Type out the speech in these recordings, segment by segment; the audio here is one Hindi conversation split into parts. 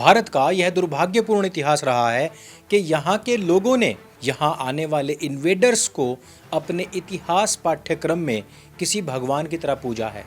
भारत का यह दुर्भाग्यपूर्ण इतिहास रहा है कि यहाँ के लोगों ने यहाँ आने वाले इन्वेडर्स को अपने इतिहास पाठ्यक्रम में किसी भगवान की तरह पूजा है।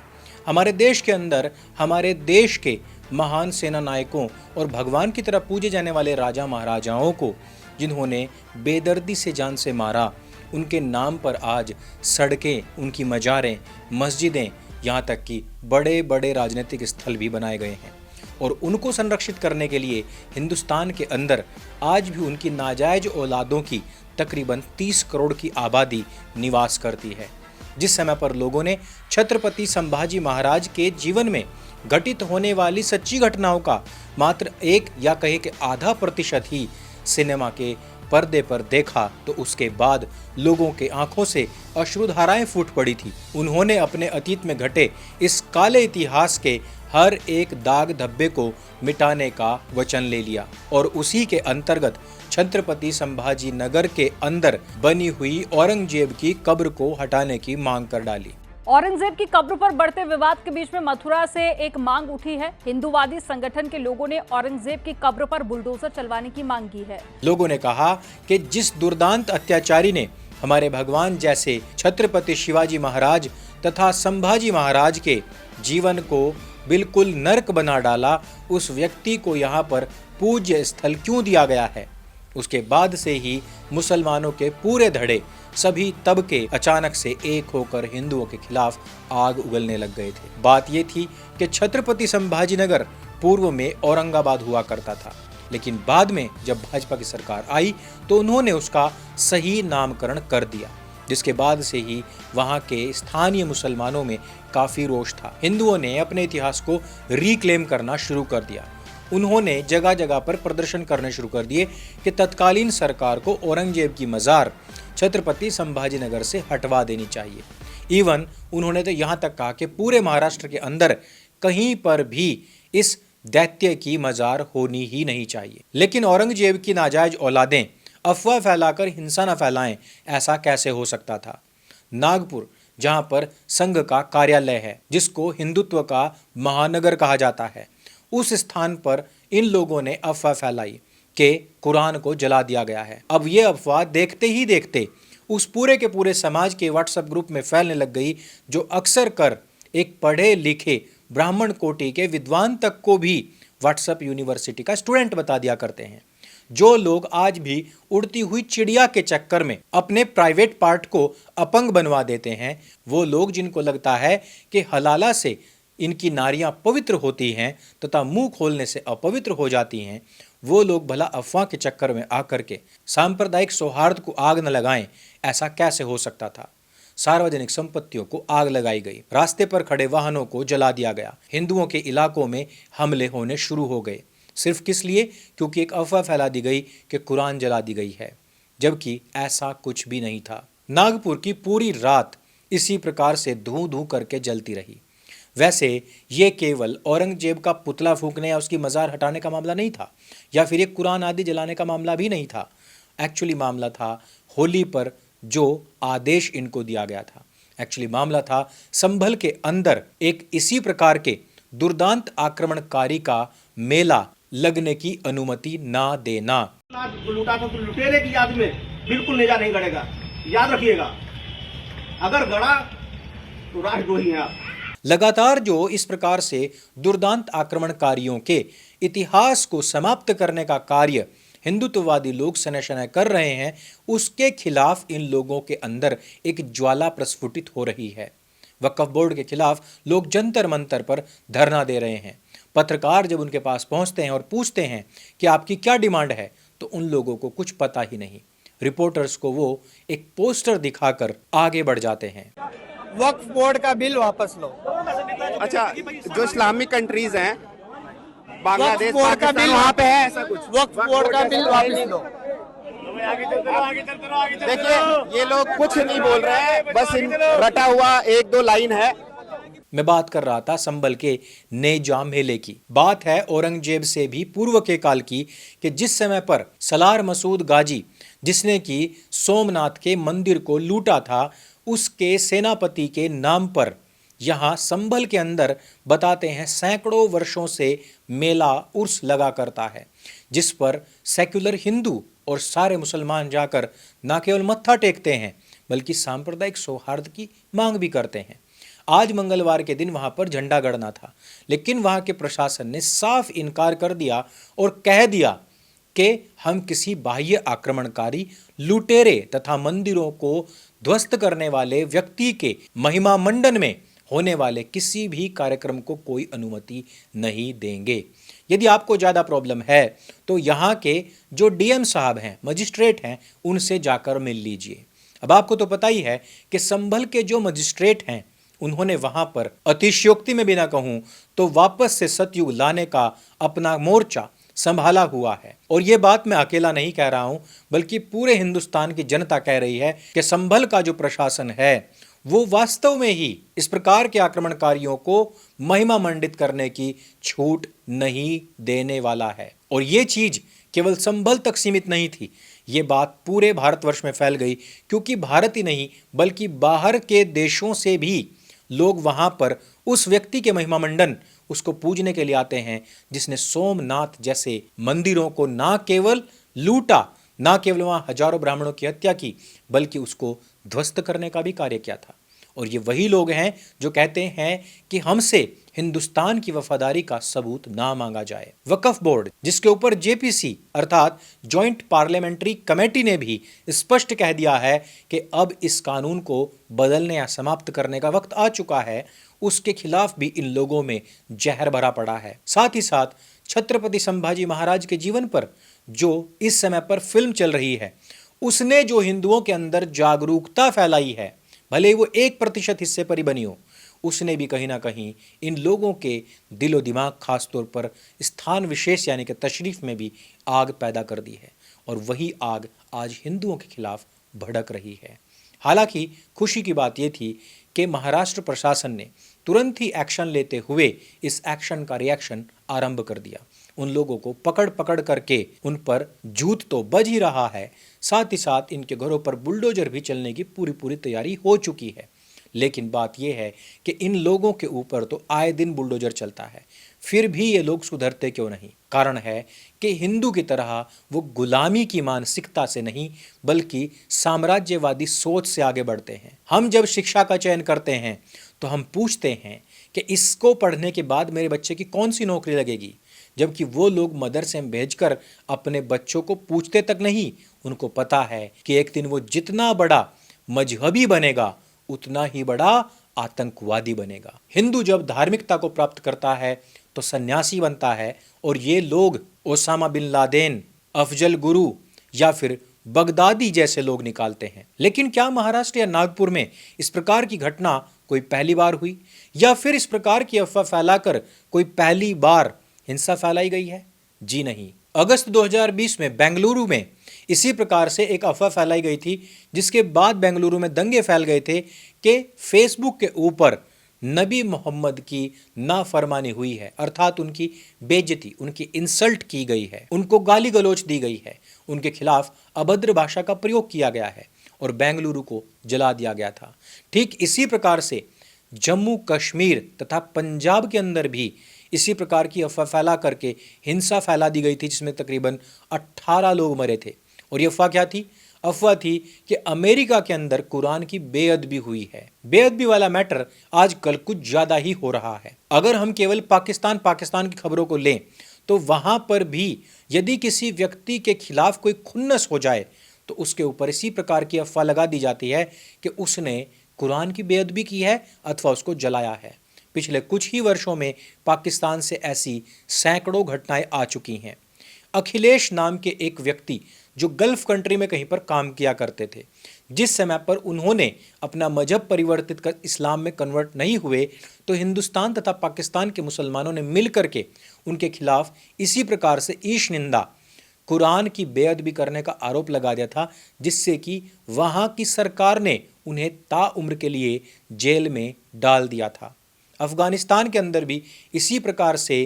हमारे देश के अंदर हमारे देश के महान सेना नायकों और भगवान की तरह पूजे जाने वाले राजा महाराजाओं को जिन्होंने बेदर्दी से जान से मारा, उनके नाम पर आज सड़कें, उनकी मज़ारें, मस्जिदें, यहाँ तक कि बड़े बड़े राजनीतिक स्थल भी बनाए गए हैं। और उनको संरक्षित करने के लिए हिंदुस्तान के अंदर आज भी उनकी नाजायज औलादों की तकरीबन 30 करोड़ की आबादी निवास करती है। जिस समय पर लोगों ने छत्रपति संभाजी महाराज के जीवन में घटित होने वाली सच्ची घटनाओं का मात्र 1 या कहे कि आधा प्रतिशत ही सिनेमा के पर्दे पर देखा, तो उसके बाद लोगों के आंखों से अश्रुधाराएं फूट पड़ी थी। उन्होंने अपने अतीत में घटे इस काले इतिहास के हर एक दाग धब्बे को मिटाने का वचन ले लिया और उसी के अंतर्गत छत्रपति संभाजी नगर के अंदर बनी हुई औरंगजेब की कब्र को हटाने की मांग कर डाली। औरंगजेब की कब्र पर बढ़ते विवाद के बीच में मथुरा से एक मांग उठी है। हिंदूवादी संगठन के लोगों ने औरंगजेब की कब्र पर बुलडोजर चलवाने की मांग की है। लोगों ने कहा कि जिस दुर्दांत अत्याचारी ने हमारे भगवान जैसे छत्रपति शिवाजी महाराज तथा संभाजी महाराज के जीवन को बिल्कुल नर्क बना डाला, उस व्यक्ति को यहाँ पर पूज्य स्थल क्यों दिया गया है। उसके बाद से ही मुसलमानों के पूरे धड़े, सभी तबके अचानक से एक होकर हिंदुओं के खिलाफ आग उगलने लग गए थे। बात यह थी कि छत्रपति संभाजी नगर पूर्व में औरंगाबाद हुआ करता था, लेकिन बाद में जब भाजपा की सरकार आई तो उन्होंने उसका सही नामकरण कर दिया, जिसके बाद से ही वहां के स्थानीय मुसलमानों में काफी रोष था। हिंदुओं ने अपने इतिहास को रिक्लेम करना शुरू कर दिया। उन्होंने जगह जगह पर प्रदर्शन करने शुरू कर दिए कि तत्कालीन सरकार को औरंगजेब की मज़ार छत्रपति संभाजी नगर से हटवा देनी चाहिए। इवन उन्होंने तो यहाँ तक कहा कि पूरे महाराष्ट्र के अंदर कहीं पर भी इस दैत्य की मज़ार होनी ही नहीं चाहिए। लेकिन औरंगजेब की नाजायज औलादें अफवाह फैलाकर हिंसा न फैलाएं, ऐसा कैसे हो सकता था। नागपुर, जहाँ पर संघ का कार्यालय है, जिसको हिंदुत्व का महानगर कहा जाता है, उस स्थान पर इन लोगों ने अफवाह फैलाई कि कुरान को जला दिया गया है। अब ये अफवाह देखते ही देखते उस पूरे के पूरे समाज के व्हाट्सएप ग्रुप में फैलने लग गई, जो अक्सर कर एक पढ़े लिखे ब्राह्मण कोटि के विद्वान तक को भी व्हाट्सएप यूनिवर्सिटी का स्टूडेंट बता दिया करते हैं। जो लोग आज भी उड़ती हुई चिड़िया के चक्कर में अपने प्राइवेट पार्ट को अपंग बनवा देते हैं, वो लोग जिनको लगता है कि हलाला से इनकी नारियां पवित्र होती हैं तथा मुंह खोलने से अपवित्र हो जाती हैं, वो लोग भला अफवाह के चक्कर में आकर के सांप्रदायिक सौहार्द को आग न लगाएं। ऐसा कैसे हो सकता था। सार्वजनिक संपत्तियों को आग लगाई गई, रास्ते पर खड़े वाहनों को जला दिया गया, हिंदुओं के इलाकों में हमले होने शुरू हो गए। सिर्फ किस लिए? क्योंकि एक अफवाह फैला दी गई कि कुरान जला दी गई है, जबकि ऐसा कुछ भी नहीं था। नागपुर की पूरी रात इसी प्रकार से धूं धूं करके जलती रही। वैसे ये केवल औरंगजेब का पुतला फूंकने या उसकी मज़ार हटाने का मामला नहीं था, या फिर एक कुरान आदि जलाने का मामला भी नहीं था। एक्चुअली मामला था होली पर जो आदेश इनको दिया गया था। एक्चुअली मामला था संभल के अंदर एक इसी प्रकार के दुर्दांत आक्रमणकारी का मेला लगने की अनुमति ना देना। लूटा तो लुटेरे की याद में बिल्कुल नेजा नहीं गड़ेगा, याद रखिएगा। अगर गड़ा तो राष्ट्रद्रोही हैं आप। लगातार जो इस प्रकार से दुर्दांत आक्रमणकारियों के इतिहास को समाप्त करने का कार्य हिंदुत्ववादी लोग सने शने कर रहे हैं, उसके खिलाफ इन लोगों के अंदर एक ज्वाला प्रस्फुटित हो रही है। वक्फ बोर्ड के खिलाफ लोग जंतर मंतर पर धरना दे रहे हैं। पत्रकार जब उनके पास पहुंचते हैं और पूछते हैं कि आपकी क्या डिमांड है, तो उन लोगों को कुछ पता ही नहीं। रिपोर्टर्स को वो एक पोस्टर दिखाकर आगे बढ़ जाते हैं। वक्फ बोर्ड का बिल वापस लो। अच्छा, जो इस्लामिक कंट्रीज हैं, बांग्लादेश, वक्फ बोर्ड का बिल वहाँ पे है, ऐसा कुछ। वक्फ बोर्ड का बिल वापस लो। देखिए, ये लोग कुछ नहीं बोल रहे हैं, बस इन रटा हुआ 1-2 लाइन है। मैं बात कर रहा था संभल के नेजाम मेले की। बात है औरंगजेब से भी पूर्व के काल की, कि जिस समय पर सलार मसूद गाजी, जिसने कि सोमनाथ के मंदिर को लूटा था, उसके सेनापति के नाम पर यहाँ संभल के अंदर बताते हैं सैकड़ों वर्षों से मेला उर्स लगा करता है, जिस पर सेक्युलर हिंदू और सारे मुसलमान जाकर न केवल मत्था टेकते हैं बल्कि सांप्रदायिक सौहार्द की मांग भी करते हैं। आज मंगलवार के दिन वहां पर झंडा गड़ना था, लेकिन वहां के प्रशासन ने साफ इनकार कर दिया और कह दिया कि हम किसी बाह्य आक्रमणकारी, लुटेरे तथा मंदिरों को ध्वस्त करने वाले व्यक्ति के महिमा मंडन में होने वाले किसी भी कार्यक्रम को कोई अनुमति नहीं देंगे। यदि आपको ज़्यादा प्रॉब्लम है तो यहाँ के जो डीएम साहब हैं, मजिस्ट्रेट हैं, उनसे जाकर मिल लीजिए। अब आपको तो पता ही है कि संभल के जो मजिस्ट्रेट हैं उन्होंने वहां पर अतिशयोक्ति में भी ना कहूं तो वापस से सतयुग लाने का अपना मोर्चा संभाला हुआ है। और ये बात मैं अकेला नहीं कह रहा हूं, बल्कि पूरे हिंदुस्तान की जनता कह रही है कि संभल का जो प्रशासन है वो वास्तव में ही इस प्रकार के आक्रमणकारियों को महिमा मंडित करने की छूट नहीं देने वाला है। और ये चीज केवल संभल तक सीमित नहीं थी, ये बात पूरे भारतवर्ष में फैल गई, क्योंकि भारत ही नहीं बल्कि बाहर के देशों से भी लोग वहां पर उस व्यक्ति के महिमा मंडन, उसको पूजने के लिए आते हैं जिसने सोमनाथ जैसे मंदिरों को ना केवल लूटा, ना केवल वहां हजारों ब्राह्मणों की हत्या की, बल्कि उसको ध्वस्त करने का भी कार्य किया था। और ये वही लोग हैं जो कहते हैं कि हमसे हिंदुस्तान की वफादारी का सबूत ना मांगा जाए। वक्फ बोर्ड, जिसके ऊपर जेपीसी अर्थात जॉइंट पार्लियामेंट्री कमेटी ने भी स्पष्ट कह दिया है कि अब इस कानून को बदलने या समाप्त करने का वक्त आ चुका है, उसके खिलाफ भी इन लोगों में जहर भरा पड़ा है। साथ ही साथ छत्रपति संभाजी महाराज के जीवन पर जो इस समय पर फिल्म चल रही है, उसने जो हिंदुओं के अंदर जागरूकता फैलाई है, भले वो 1% हिस्से पर ही बनी हो, उसने भी कहीं ना कहीं इन लोगों के दिलो दिमाग, खास तौर पर स्थान विशेष यानी कि तशरीफ में भी आग पैदा कर दी है। और वही आग आज हिंदुओं के खिलाफ भड़क रही है। हालांकि खुशी की बात यह थी कि महाराष्ट्र प्रशासन ने तुरंत ही एक्शन लेते हुए इस एक्शन का रिएक्शन आरंभ कर दिया। उन लोगों को पकड़ पकड़ करके उन पर जूत तो बज ही रहा है, साथ ही साथ इनके घरों पर बुलडोजर भी चलने की पूरी तैयारी हो चुकी है। लेकिन बात यह है कि इन लोगों के ऊपर तो आए दिन बुलडोजर चलता है, फिर भी ये लोग सुधरते क्यों नहीं? कारण है कि हिंदू की तरह वो गुलामी की मानसिकता से नहीं बल्कि साम्राज्यवादी सोच से आगे बढ़ते हैं। हम जब शिक्षा का चयन करते हैं तो हम पूछते हैं कि इसको पढ़ने के बाद मेरे बच्चे की कौन सी नौकरी लगेगी, जबकि वो लोग मदरसे में भेजकर अपने बच्चों को पूछते तक नहीं। उनको पता है कि एक दिन वो जितना बड़ा मजहबी बनेगा उतना ही बड़ा आतंकवादी बनेगा। हिंदू जब धार्मिकता को प्राप्त करता है तो सन्यासी बनता है, और ये लोग Osama bin Laden, Afzal Guru या फिर बगदादी जैसे लोग निकालते हैं। लेकिन क्या महाराष्ट्र या नागपुर में इस प्रकार की घटना कोई पहली बार हुई, या फिर इस प्रकार की अफवाह फैलाकर कोई पहली बार हिंसा फैलाई गई है? जी नहीं। अगस्त 2020 में बेंगलुरु में इसी प्रकार से एक अफवाह फैलाई गई थी, जिसके बाद बेंगलुरु में दंगे फैल गए थे कि फेसबुक के ऊपर नबी मोहम्मद की नाफरमानी हुई है, अर्थात उनकी बेइज्जती, उनकी इंसल्ट की गई है, उनको गाली गलौच दी गई है, उनके खिलाफ अभद्र भाषा का प्रयोग किया गया है और बेंगलुरु को जला दिया गया था। ठीक इसी प्रकार से जम्मू कश्मीर तथा पंजाब के अंदर भी इसी प्रकार की अफवाह फैला करके हिंसा फैला दी गई थी, जिसमें तकरीबन 18 लोग मरे थे। और ये अफवाह क्या थी? अफवाह थी कि अमेरिका के अंदर कुरान की बेअदबी हुई है। बेअदबी वाला मैटर आजकल कुछ ज्यादा ही हो रहा है। अगर हम केवल पाकिस्तान की खबरों को लें तो वहां पर भी यदि किसी व्यक्ति के खिलाफ कोई खुन्नस हो जाए तो उसके ऊपर इसी प्रकार की अफवाह लगा दी जाती है कि उसने कुरान की बेअदबी की है अथवा उसको जलाया है। पिछले कुछ ही वर्षों में पाकिस्तान से ऐसी सैकड़ों घटनाएं आ चुकी हैं। अखिलेश नाम के एक व्यक्ति जो गल्फ कंट्री में कहीं पर काम किया करते थे, जिस समय पर उन्होंने अपना मजहब परिवर्तित कर इस्लाम में कन्वर्ट नहीं हुए तो हिंदुस्तान तथा पाकिस्तान के मुसलमानों ने मिल करके उनके खिलाफ इसी प्रकार से ईश निंदा, कुरान की बेअदबी करने का आरोप लगा दिया था, जिससे कि वहाँ की सरकार ने उन्हें ताउम्र के लिए जेल में डाल दिया था। अफगानिस्तान के अंदर भी इसी प्रकार से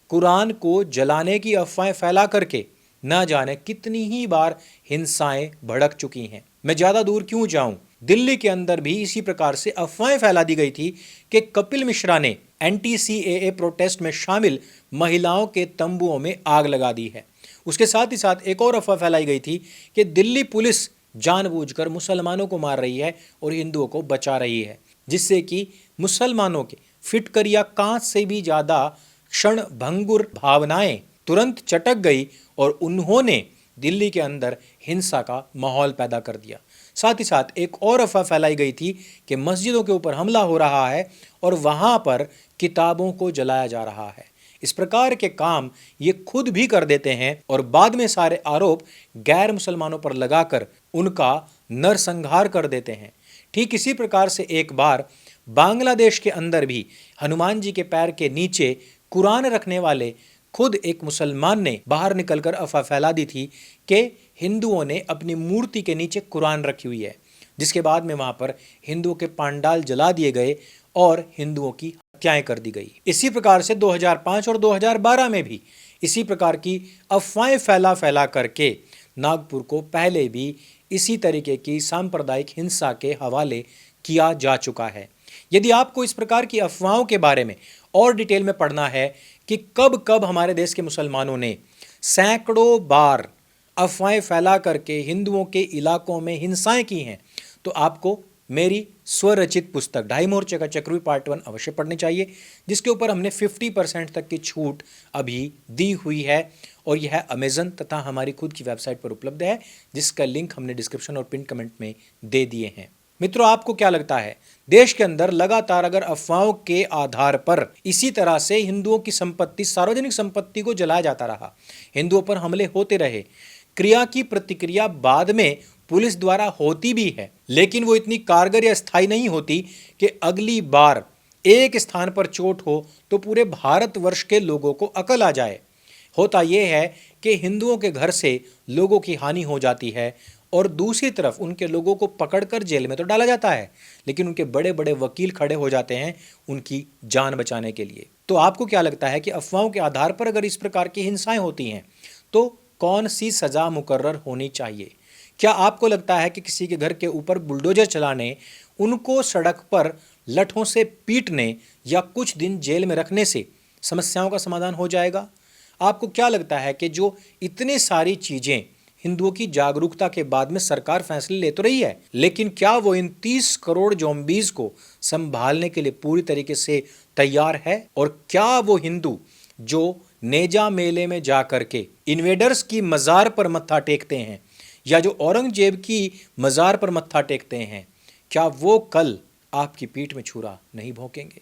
कुरान को जलाने की अफवाहें फैला करके न जाने कितनी ही बार हिंसाएं भड़क चुकी हैं। मैं ज़्यादा दूर क्यों जाऊं, दिल्ली के अंदर भी इसी प्रकार से अफवाहें फैला दी गई थी कि कपिल मिश्रा ने एंटी सीएए प्रोटेस्ट में शामिल महिलाओं के तंबुओं में आग लगा दी है। उसके साथ ही साथ एक और अफवाह फैलाई गई थी कि दिल्ली पुलिस जानबूझकर मुसलमानों को मार रही है और हिंदुओं को बचा रही है, जिससे कि मुसलमानों के फिटकर या कांच से भी ज्यादा क्षण भंगुर भावनाएं तुरंत चटक गई और उन्होंने दिल्ली के अंदर हिंसा का माहौल पैदा कर दिया। साथ ही साथ एक और अफवाह फैलाई गई थी कि मस्जिदों के ऊपर हमला हो रहा है और वहां पर किताबों को जलाया जा रहा है। इस प्रकार के काम ये खुद भी कर देते हैं और बाद में सारे आरोप गैर मुसलमानों पर लगाकर उनका नरसंहार कर देते हैं। ठीक इसी प्रकार से एक बार बांग्लादेश के अंदर भी हनुमान जी के पैर के नीचे कुरान रखने वाले खुद एक मुसलमान ने बाहर निकलकर अफवाह फैला दी थी कि हिंदुओं ने अपनी मूर्ति के नीचे कुरान रखी हुई है, जिसके बाद में वहां पर हिंदुओं के पांडाल जला दिए गए और हिंदुओं की हत्याएं कर दी गई। इसी प्रकार से 2005 और 2012 में भी इसी प्रकार की अफवाहें फैला करके नागपुर को पहले भी इसी तरीके की सांप्रदायिक हिंसा के हवाले किया जा चुका है। यदि आपको इस प्रकार की अफवाहों के बारे में और डिटेल में पढ़ना है कि कब कब हमारे देश के मुसलमानों ने सैकड़ों बार अफवाहें फैला करके हिंदुओं के इलाकों में हिंसाएं की हैं, तो आपको मेरी स्वरचित पुस्तक ढाई मोर्चे का चक्रव्यूह पार्ट 1 अवश्य पढ़नी चाहिए, जिसके ऊपर हमने 50% तक की छूट अभी दी हुई है और यह अमेजन तथा हमारी खुद की वेबसाइट पर उपलब्ध है, जिसका लिंक हमने डिस्क्रिप्शन और पिन कमेंट में दे दिए हैं। मित्रों, आपको क्या लगता है, देश के अंदर लगातार अगर अफवाहों के आधार पर इसी तरह से हिंदुओं की संपत्ति, सार्वजनिक संपत्ति को जलाया जाता रहा, हिंदुओं पर हमले होते रहे, क्रिया की प्रतिक्रिया बाद में पुलिस द्वारा होती भी है, लेकिन वो इतनी कारगर या स्थायी नहीं होती कि अगली बार एक स्थान पर चोट हो तो पूरे भारतवर्ष के लोगों को अकल आ जाए। होता यह है कि हिंदुओं के घर से लोगों की हानि हो जाती है और दूसरी तरफ उनके लोगों को पकड़कर जेल में तो डाला जाता है, लेकिन उनके बड़े बड़े वकील खड़े हो जाते हैं उनकी जान बचाने के लिए। तो आपको क्या लगता है कि अफवाहों के आधार पर अगर इस प्रकार की हिंसाएं होती हैं तो कौन सी सजा मुकर्रर होनी चाहिए? क्या आपको लगता है कि किसी के घर के ऊपर बुलडोजर चलाने, उनको सड़क पर लठों से पीटने या कुछ दिन जेल में रखने से समस्याओं का समाधान हो जाएगा? आपको क्या लगता है कि जो इतनी सारी चीजें हिंदुओं की जागरूकता के बाद में सरकार फैसले ले तो रही है, लेकिन क्या वो इन 30 करोड़ ज़ॉम्बीज को संभालने के लिए पूरी तरीके से तैयार है? और क्या वो हिंदू जो नेजा मेले में जा करके इन्वेडर्स की मज़ार पर मत्था टेकते हैं या जो औरंगजेब की मज़ार पर मत्था टेकते हैं, क्या वो कल आपकी पीठ में छुरा नहीं भोंकेंगे?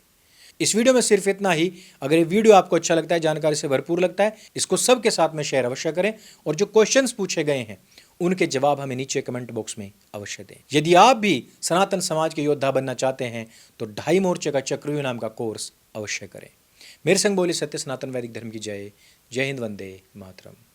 इस वीडियो में सिर्फ इतना ही। अगर ये वीडियो आपको अच्छा लगता है, जानकारी से भरपूर लगता है, इसको सबके साथ में शेयर अवश्य करें और जो क्वेश्चंस पूछे गए हैं उनके जवाब हमें नीचे कमेंट बॉक्स में अवश्य दें। यदि आप भी सनातन समाज के योद्धा बनना चाहते हैं तो ढाई मोर्चे का चक्रव्यूह नाम का कोर्स अवश्य करें। मेरे संग बोली सत्य सनातन वैदिक धर्म की जय। जय हिंद, वंदे मातरम।